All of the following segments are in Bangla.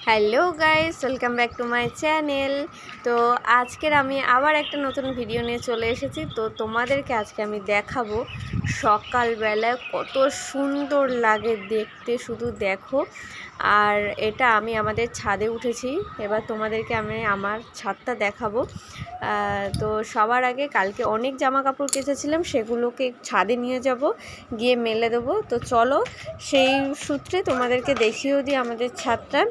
Hello guys, welcome back to my channel. তো আজকের আমি আবার একটা নতুন ভিডিও নিয়ে চলে এসেছি। তো তোমাদেরকে আজকে আমি দেখাবো সকালবেলায় কত সুন্দর লাগে দেখতে, শুধু দেখো। আর এটা আমি আমাদের ছাদে উঠেছি, এবার তোমাদেরকে আমি আমার ছাদটা দেখাবো। তো সবার আগে কালকে অনেক জামা কাপড় কেচেছিলাম, সেগুলোকে ছাদে নিয়ে যাব, গিয়ে মেলে দেবো। তো চলো সেই সূত্রে তোমাদেরকে দেখিয়েও দিই আমাদের ছাদটা।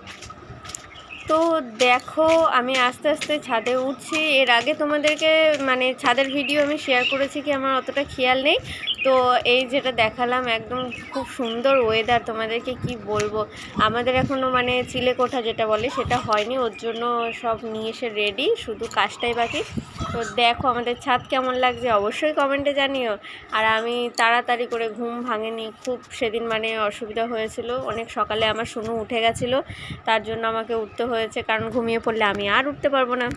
তো দেখো আমি আস্তে আস্তে ছাদে উঠছি। এর আগে তোমাদেরকে মানে ছাদের ভিডিও আমি শেয়ার করেছি কি আমার অতটা খেয়াল নেই। তো এই যেটা দেখালাম একদম খুব সুন্দর ওয়েদার, তোমাদেরকে কি বলবো। আমাদের এখনও মানে চিলেকোঠা যেটা বলে সেটা হয়নি, ওর জন্য সব নিয়ে এসে রেডি, শুধু কাজটাই বাকি। তো দেখো আমাদের ছাদ কেমন লাগছে অবশ্যই কমেন্টে জানিও। আর আমি তাড়াতাড়ি করে, ঘুম ভাঙেনি খুব সেদিন, মানে অসুবিধা হয়েছিল অনেক, সকালে আমার সোনু উঠে গেছিলো, তার জন্য আমাকে উঠতে হয়েছে, কারণ ঘুমিয়ে পড়লে আমি আর উঠতে পারবো না।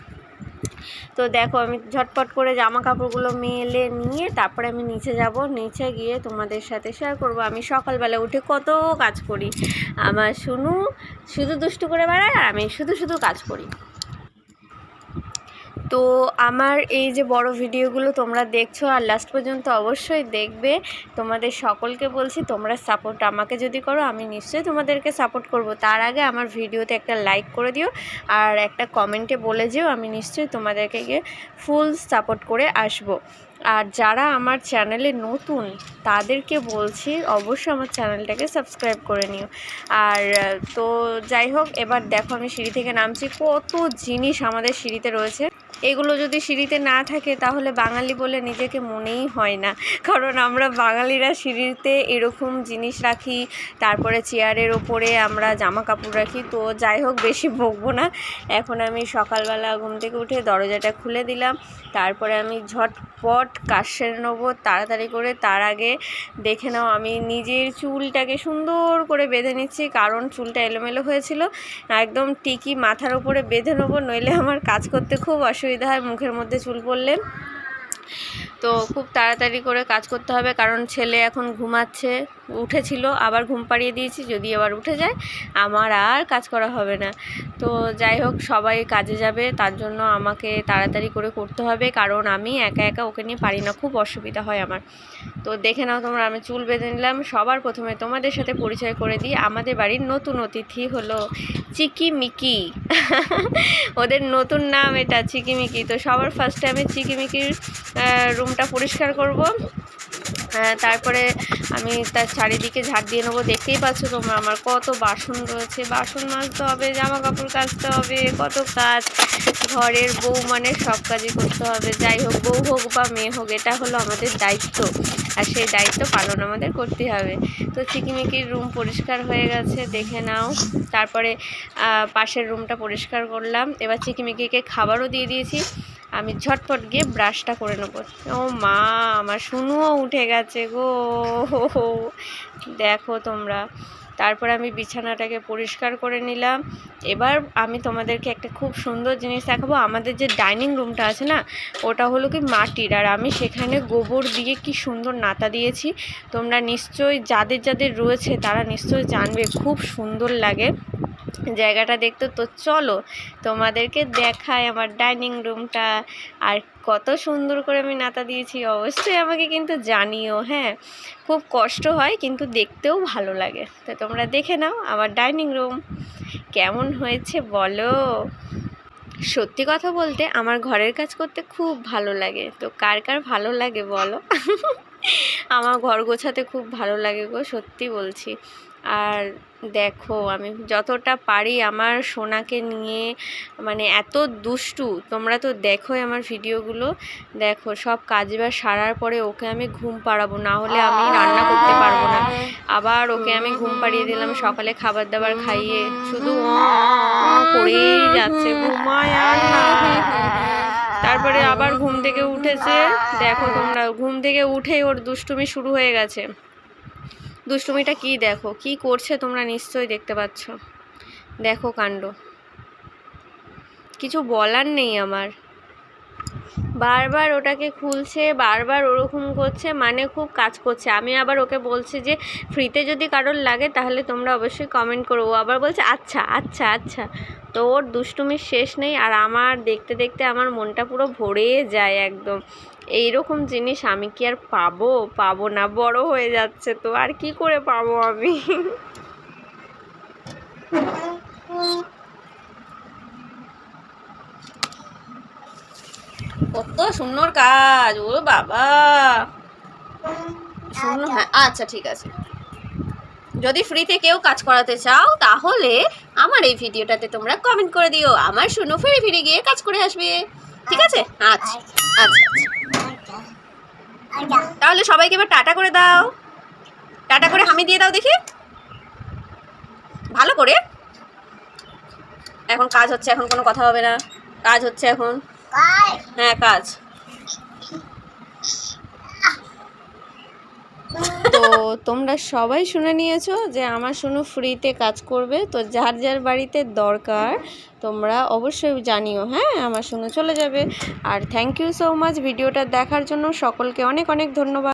তো দেখো আমি ঝটপট করে জামা কাপড়গুলো মেলে নিয়ে তারপরে আমি নিচে যাব, নিচে গিয়ে তোমাদের সাথে শেয়ার করব আমি সকালবেলা উঠে কত কাজ করি। আমার সোনু শুধু দুষ্টু করে বেড়ায় আর আমি শুধু শুধু কাজ করি। তো আমার এই যে বড় ভিডিওগুলো তোমরা দেখছো আর লাস্ট পর্যন্ত অবশ্যই দেখবে। তোমাদের সকলকে বলছি, তোমরা সাপোর্ট আমাকে যদি করো আমি নিশ্চয়ই তোমাদেরকে সাপোর্ট করব। তার আগে আমার ভিডিওতে একটা লাইক করে দিও আর একটা কমেন্টে বলে যেও, আমি নিশ্চয়ই তোমাদেরকে গিয়ে ফুল সাপোর্ট করে আসব। আর যারা আমার চ্যানেলে নতুন তাদেরকে বলছি অবশ্যই আমার চ্যানেলটাকে সাবস্ক্রাইব করে নিও। আর তো যাই হোক, এবার দেখো আমি সিঁড়ি থেকে নামছি, কত জিনিস আমাদের সিঁড়িতে রয়েছে। এগুলো যদি সিঁড়িতে না থাকে তাহলে বাঙালি বলে নিজেকে মনেই হয় না, কারণ আমরা বাঙালিরা সিঁড়িতে এরকম জিনিস রাখি, তারপরে চেয়ারের ওপরে আমরা জামা কাপড় রাখি। তো যাই হোক, বেশি বকবো না। এখন আমি সকালবেলা ঘুম থেকে উঠে দরজাটা খুলে দিলাম, তারপরে আমি ঝটপট কাজ সেরে নেবো তাড়াতাড়ি করে। তার আগে দেখে নাও আমি নিজের চুলটাকে সুন্দর করে বেঁধে নিচ্ছি, কারণ চুলটা এলোমেলো হয়েছিল, একদম টিকি মাথার উপরে বেঁধে নেবো, নইলে আমার কাজ করতে খুব অসুবিধা হয় মুখের মধ্যে চুল পড়লে। তো খুব তাড়াতাড়ি করে কাজ করতে হবে, কারণ ছেলে এখন ঘুমাচ্ছে, উঠেছিল আবার ঘুম পাড়িয়ে দিয়েছি, যদি আবার উঠে যায় আমার আর কাজ করা হবে না। তো যাই হোক, সবাই কাজে যাবে, তার জন্য আমাকে তাড়াতাড়ি করে করতে হবে, কারণ আমি একা একা ওকে নিয়ে পারি না, খুব অসুবিধা হয় আমার। তো দেখে নাও তোমরা, আমি চুল বেঁধে নিলাম। সবার প্রথমে তোমাদের সাথে পরিচয় করে দিই, আমাদের বাড়ির নতুন অতিথি হলো চিকিমিকি। ওদের নতুন নাম এটা, চিকিমিকি। তো সবার ফার্স্টে আমি চিকিমিকির রুমটা পরিষ্কার করব। তারপরে আমি তার চারিদিকে ঝাড় দিয়ে নেবো। দেখতেই পাচ্ছ তোমরা আমার কত বাসন রয়েছে, বাসন মাজতে হবে, জামা কাপড় কাচতে হবে, কত কাজ। ঘরের বউ মানে সব কাজই করতে হবে, যাই হোক বউ হোক বা মেয়ে হোক, এটা হলো আমাদের দায়িত্ব, আর সেই দায়িত্ব পালন আমাদের করতে হবে। তো চিকিমিকির রুম পরিষ্কার হয়ে গেছে, দেখে নাও। তারপরে পাশের রুমটা পরিষ্কার করলাম, এবার চিকিমিকিকে খাবারও দিয়ে দিয়েছি। আমি ঝটপট গিয়ে ব্রাশটা করে নেবো। ও মা, আমার সোনুও উঠে গেছে গো, দেখো তোমরা। তারপর আমি বিছানাটাকে পরিষ্কার করে নিলাম। এবার আমি তোমাদেরকে একটা খুব সুন্দর জিনিস দেখাবো। আমাদের যে ডাইনিং রুমটা আছে না, ওটা হলো কি মাটির, আর আমি সেখানে গোবর দিয়ে কি সুন্দর নাতা দিয়েছি। তোমরা নিশ্চয়ই যাদের যাদের রয়েছে তারা নিশ্চয়ই জানবে, খুব সুন্দর লাগে জায়গাটা দেখতে। তো চলো তোমাদেরকে দেখায় আমার ডাইনিং রুমটা, আর কত সুন্দর করে আমি নাতা দিয়েছি। অবশ্যই আমাকে কিন্তু জানিও, হ্যাঁ, খুব কষ্ট হয় কিন্তু দেখতেও ভালো লাগে। তো তোমরা দেখে নাও আমার ডাইনিং রুম কেমন হয়েছে বলো। সত্যি কথা বলতে আমার ঘরের কাজ করতে খুব ভালো লাগে, তো কার কার ভালো লাগে বলো। আমার ঘর গোছাতে খুব ভালো লাগে গো, সত্যি বলছি। আর দেখো আমি যতটা পারি আমার সোনাকে নিয়ে, মানে এত দুষ্টু, তোমরা তো দেখোই আমার ভিডিওগুলো, দেখো সব কাজ বাজ সারার পরে ওকে আমি ঘুম পাড়াবো, না হলে আমি রান্না করতে পারবো না। আবার ওকে আমি ঘুম পাড়িয়ে দিলাম, সকালে খাবার দাবার খাইয়ে শুধু করেই যাচ্ছে, ঘুমায় আর না। তারপরে আবার ঘুম থেকে উঠেছে, দেখো তোমরা, ঘুম থেকে উঠেই ওর দুষ্টুমি শুরু হয়ে গেছে। দুষ্টুমিটা কি দেখো, কি করছে তোমরা নিশ্চয়ই দেখতে পাচ্ছ, দেখো কাণ্ড, কিছু বলার নেই আমার। বারবার ওটাকে খুলছে, বারবার ওরকম করছে, মানে খুব কাজ করছে। আমি আবার ওকে বলছি যে ফ্রিতে যদি কারোর লাগে তাহলে তোমরা অবশ্যই কমেন্ট করো। ও আবার বলছে আচ্ছা আচ্ছা আচ্ছা। তো ওর দুষ্টুমির শেষ নেই। আর আমার দেখতে দেখতে আমার মনটা পুরো ভরে যায় একদম। এইরকম জিনিস আমি কি আর পাবো না, বড় হয়ে যাচ্ছে তো আর কি করে পাবো আমি। কত সুন্দর কাজ, ও বাবা সুন্দর। হ্যাঁ আচ্ছা ঠিক আছে, যদি ফ্রিতে কেউ কাজ করাতে চাও তাহলে আমার এই ভিডিওটাতে তোমরা কমেন্ট করে দিও, আমার শুনো ফিরে ফিরে গিয়ে কাজ করে আসবে, ঠিক আছে? আচ্ছা আচ্ছা তাহলে সবাইকে এবার টাটা করে দাও, টাটা করে হামি দিয়ে দাও দেখি ভালো করে। এখন কাজ হচ্ছে, এখন কোনো কথা হবে না, কাজ হচ্ছে এখন। হ্যাঁ কাজ। তো তোমরা সবাই শুনে নিয়েছো যে আমার শুনু ফ্রিতে কাজ করবে। তো যার যার বাড়িতে দরকার তোমরা অবশ্যই জানিও, হ্যাঁ আমার শুনু চলে যাবে। আর থ্যাংক ইউ সো মাচ ভিডিওটা দেখার জন্য, সকলকে অনেক অনেক ধন্যবাদ।